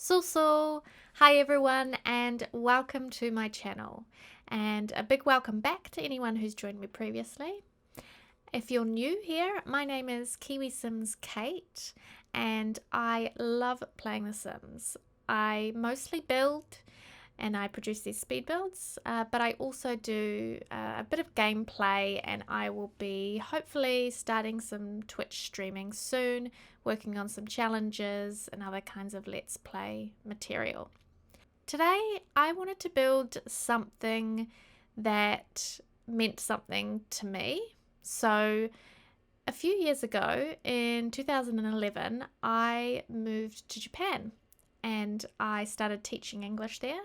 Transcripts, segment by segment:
So, hi everyone, and welcome to my channel. And a big welcome back to anyone who's joined me previously. If you're new here, my name is KiwiSimsKate, and I love playing The Sims. I mostly build and I produce these speed builds, but I also do a bit of gameplay, and I will be hopefully starting some Twitch streaming soon, working on some challenges and other kinds of let's play material. Today I wanted to build something that meant something to me. So a few years ago in 2011 I moved to Japan and I started teaching English there,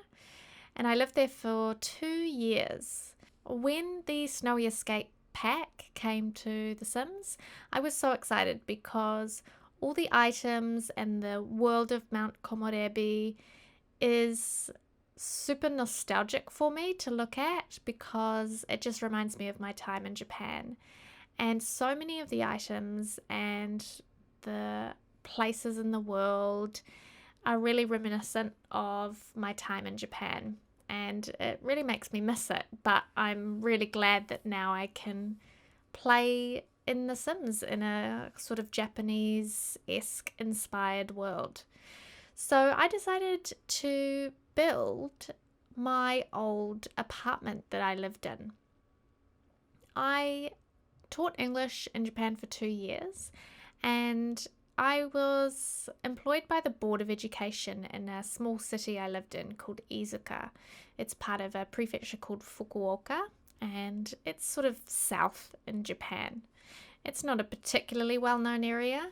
and I lived there for 2 years. When the Snowy Escape pack came to The Sims, I was so excited because all the items and the world of Mount Komorebi is super nostalgic for me to look at because it just reminds me of my time in Japan. And so many of the items and the places in the world are really reminiscent of my time in Japan, and it really makes me miss it. But I'm really glad that now I can play in The Sims in a sort of Japanese-esque inspired world. So I decided to build my old apartment that I lived in. I taught English in Japan for 2 years, and I was employed by the Board of Education in a small city I lived in called Izuka. It's part of a prefecture called Fukuoka, and it's sort of south in Japan. It's not a particularly well-known area,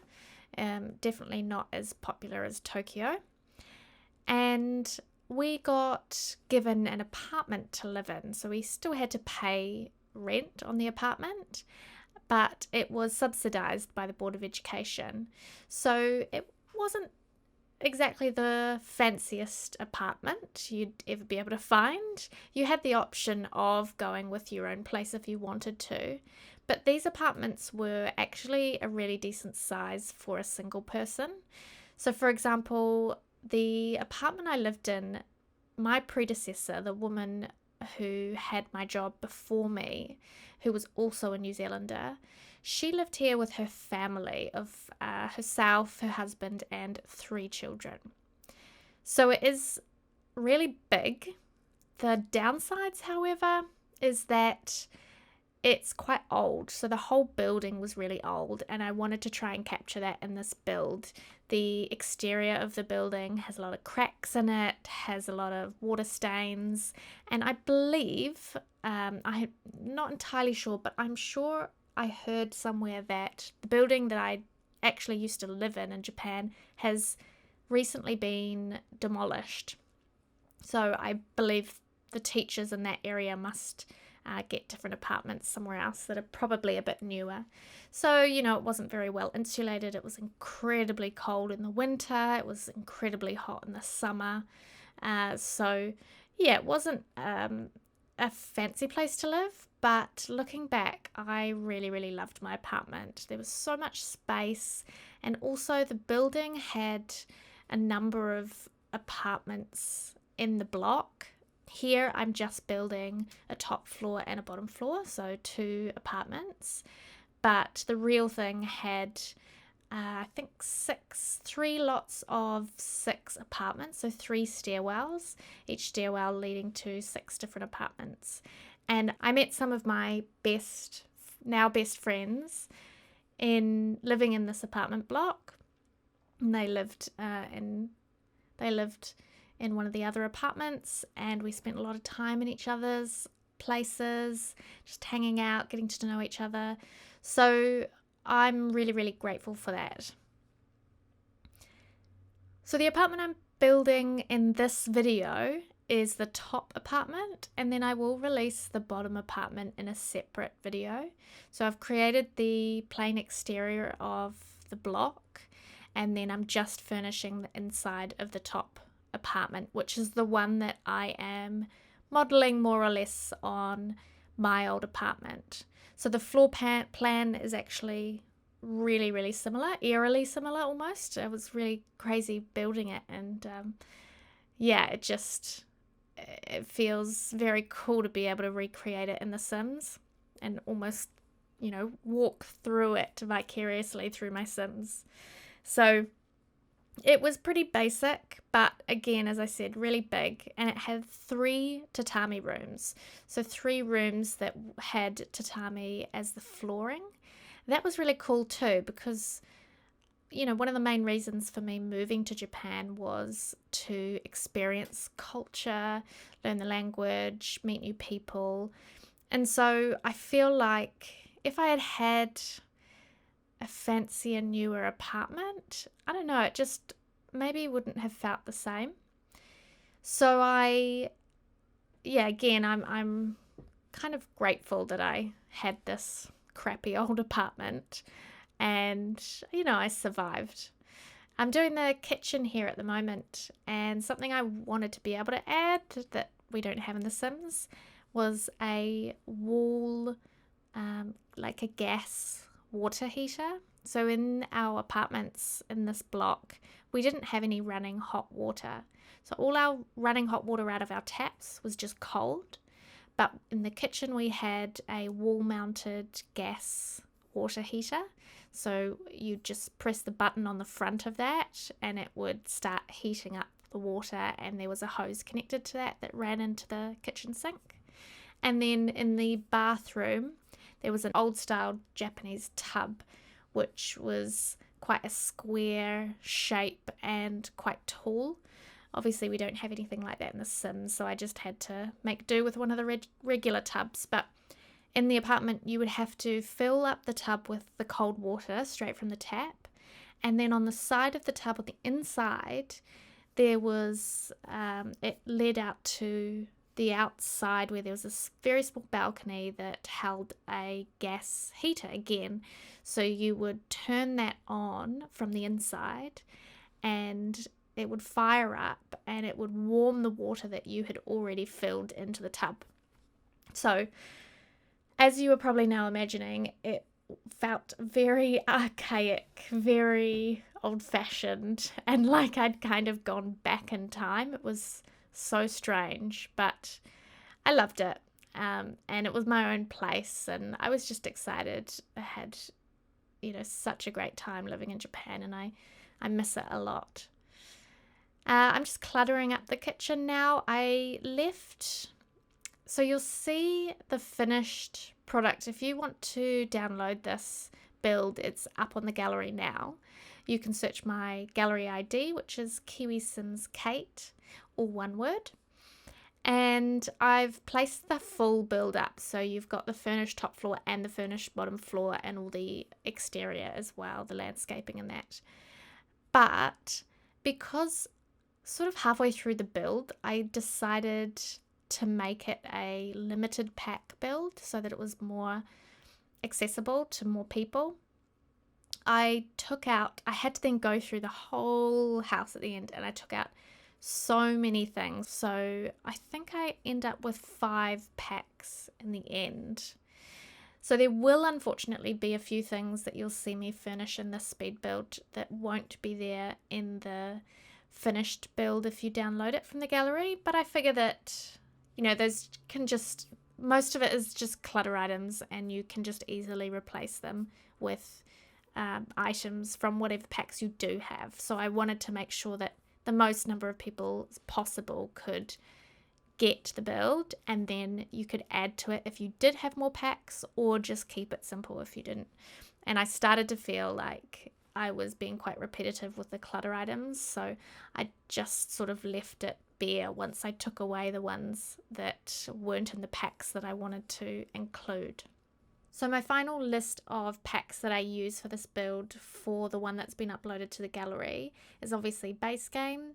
definitely not as popular as Tokyo. And we got given an apartment to live in, so we still had to pay rent on the apartment, but it was subsidized by the Board of Education. So it wasn't exactly the fanciest apartment you'd ever be able to find. You had the option of going with your own place if you wanted to, but these apartments were actually a really decent size for a single person. So for example, the apartment I lived in, my predecessor, the woman who had my job before me, who was also a New Zealander, she lived here with her family of herself, her husband, and 3 children. So it is really big. The downsides, however, is that it's quite old. So the whole building was really old, and I wanted to try and capture that in this build. The exterior of the building has a lot of cracks in it, has a lot of water stains, and I believe, I'm not entirely sure, but I'm sure I heard somewhere that the building that I actually used to live in Japan has recently been demolished. So I believe the teachers in that area must get different apartments somewhere else that are probably a bit newer. So, it wasn't very well insulated. It was incredibly cold in the winter. It was incredibly hot in the summer. So, yeah, it wasn't a fancy place to live, but looking back, I really, really loved my apartment. There was so much space, and also the building had a number of apartments in the block. Here I'm just building a top floor and a bottom floor, so 2 apartments. But the real thing had, I think 3 lots of 6 apartments, so 3 stairwells, each stairwell leading to 6 different apartments. And I met some of my best friends in living in this apartment block. And they lived in one of the other apartments, and we spent a lot of time in each other's places, just hanging out, getting to know each other. So I'm really, really grateful for that. So the apartment I'm building in this video is the top apartment, and then I will release the bottom apartment in a separate video. So I've created the plain exterior of the block, and then I'm just furnishing the inside of the top apartment, which is the one that I am modeling more or less on my old apartment. So the floor plan is actually really, really similar, eerily similar almost. It was really crazy building it, and yeah, it feels very cool to be able to recreate it in The Sims and almost, walk through it vicariously through my Sims. So it was pretty basic, but again, as I said, really big, and it had 3 tatami rooms. So 3 rooms that had tatami as the flooring. That was really cool too, because one of the main reasons for me moving to Japan was to experience culture, learn the language, meet new people. And so I feel like if I had had a fancier, newer apartment, I don't know, it just maybe wouldn't have felt the same. So again, I'm kind of grateful that I had this crappy old apartment, and I survived. I'm doing the kitchen here at the moment, and something I wanted to be able to add that we don't have in The Sims was a wall, like a gas water heater. So in our apartments in this block, we didn't have any running hot water. So all our running hot water out of our taps was just cold. But in the kitchen, we had a wall-mounted gas water heater. So you just press the button on the front of that and it would start heating up the water, and there was a hose connected to that ran into the kitchen sink. And then in the bathroom, there was an old-style Japanese tub, which was quite a square shape and quite tall. Obviously, we don't have anything like that in The Sims, so I just had to make do with one of the regular tubs. But in the apartment, you would have to fill up the tub with the cold water straight from the tap. And then on the side of the tub, on the inside, there was, it led out to the outside where there was this very small balcony that held a gas heater again. So you would turn that on from the inside and it would fire up and it would warm the water that you had already filled into the tub. So as you were probably now imagining, it felt very archaic, very old-fashioned, and like I'd kind of gone back in time. It was so strange, but I loved it. And it was my own place, and I was just excited. I had, such a great time living in Japan, and I miss it a lot. I'm just cluttering up the kitchen now. So you'll see the finished product. If you want to download this build, it's up on the gallery now. You can search my gallery ID, which is KiwiSimsKate, all one word. And I've placed the full build up. So you've got the furnished top floor and the furnished bottom floor and all the exterior as well, the landscaping and that. But because sort of halfway through the build, I decided to make it a limited pack build so that it was more accessible to more people. I had to then go through the whole house at the end, and I took out so many things. So I think I end up with 5 packs in the end. So there will unfortunately be a few things that you'll see me furnish in this speed build that won't be there in the finished build if you download it from the gallery. But I figure that, those most of it is just clutter items, and you can just easily replace them with items from whatever packs you do have. So I wanted to make sure that the most number of people as possible could get the build, and then you could add to it if you did have more packs, or just keep it simple if you didn't. And I started to feel like I was being quite repetitive with the clutter items, so I just sort of left it bare once I took away the ones that weren't in the packs that I wanted to include. So my final list of packs that I use for this build for the one that's been uploaded to the gallery is obviously Base Game,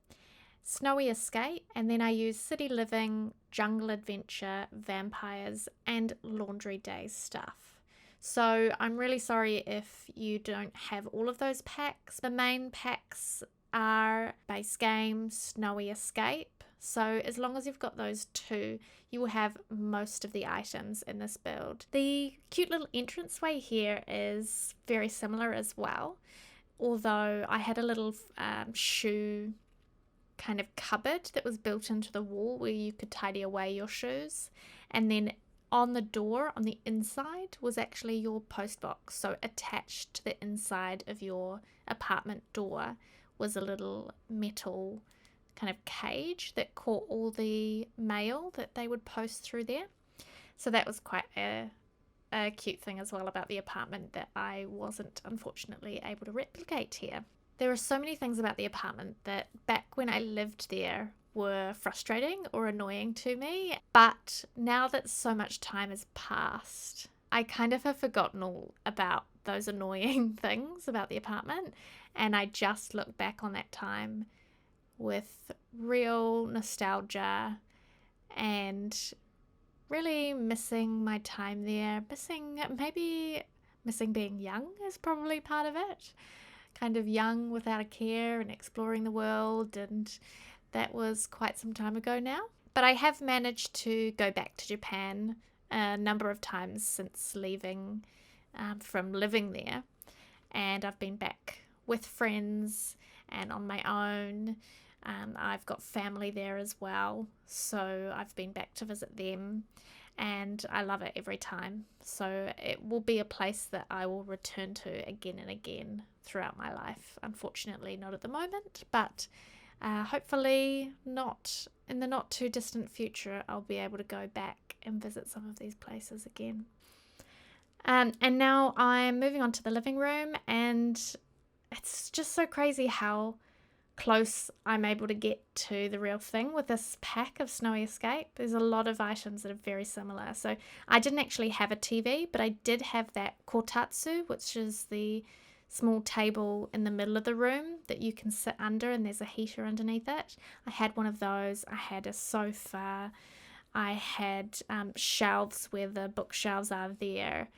Snowy Escape, and then I use City Living, Jungle Adventure, Vampires, and Laundry Day stuff. So I'm really sorry if you don't have all of those packs. The main packs are Base Game, Snowy Escape, So as long as you've got those two, you will have most of the items in this build. The cute little entranceway here is very similar as well, although I had a little shoe kind of cupboard that was built into the wall where you could tidy away your shoes, and then on the door on the inside was actually your post box. So attached to the inside of your apartment door was a little metal kind of cage that caught all the mail that they would post through there. So that was quite a cute thing as well about the apartment that I wasn't unfortunately able to replicate here. There are so many things about the apartment that back when I lived there were frustrating or annoying to me, but now that so much time has passed, I kind of have forgotten all about those annoying things about the apartment, and I just look back on that time with real nostalgia and really missing my time there. Missing being young is probably part of it. Kind of young without a care and exploring the world, and that was quite some time ago now. But I have managed to go back to Japan a number of times since leaving from living there, and I've been back with friends and on my own. I've got family there as well, so I've been back to visit them, and I love it every time. So it will be a place that I will return to again and again throughout my life. Unfortunately not at the moment, but hopefully not in the not too distant future. I'll be able to go back and visit some of these places again. And now I'm moving on to the living room, and it's just so crazy how close I'm able to get to the real thing with this pack of Snowy Escape. There's a lot of items that are very similar. So I didn't actually have a TV, but I did have that kotatsu, which is the small table in the middle of the room that you can sit under, and there's a heater underneath it. I had one of those. I had a sofa. I had shelves where the bookshelves are there.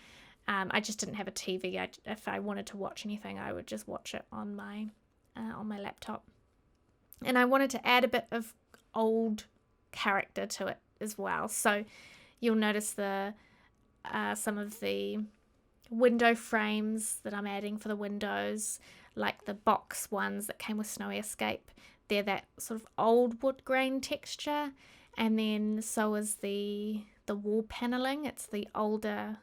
I just didn't have a TV. If I wanted to watch anything, I would just watch it on my laptop. And I wanted to add a bit of old character to it as well. So you'll notice some of the window frames that I'm adding for the windows, like the box ones that came with Snowy Escape. They're that sort of old wood grain texture, and then so is the wall paneling. It's the older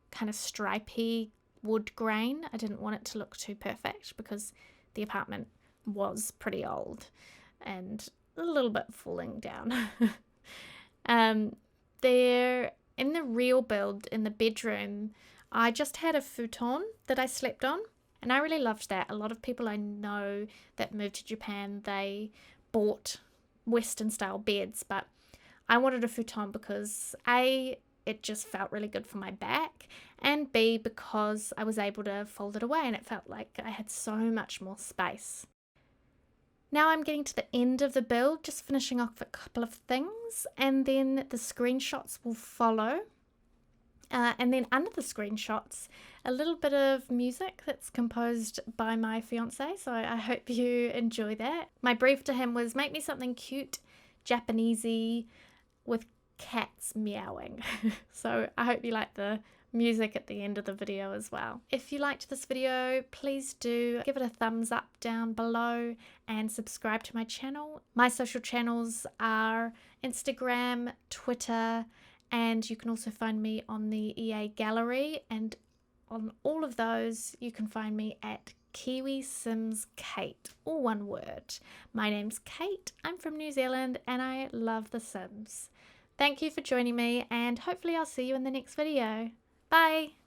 kind of stripy wood grain. I didn't want it to look too perfect because the apartment was pretty old and a little bit falling down. There in the real build in the bedroom, I just had a futon that I slept on, and I really loved that. A lot of people I know that moved to Japan, they bought Western style beds, but I wanted a futon because A, it just felt really good for my back, and B, because I was able to fold it away and it felt like I had so much more space. Now I'm getting to the end of the build, just finishing off a couple of things, and then the screenshots will follow. And then under the screenshots, a little bit of music that's composed by my fiance, so I hope you enjoy that. My brief to him was, make me something cute, Japanesey, with cats meowing. So I hope you like the music at the end of the video as well. If you liked this video, please do give it a thumbs up down below and subscribe to my channel. My social channels are Instagram, Twitter, and you can also find me on the EA Gallery, and on all of those you can find me at KiwiSimsKate, all one word. My name's Kate, I'm from New Zealand, and I love The Sims. Thank you for joining me, and hopefully I'll see you in the next video. Bye!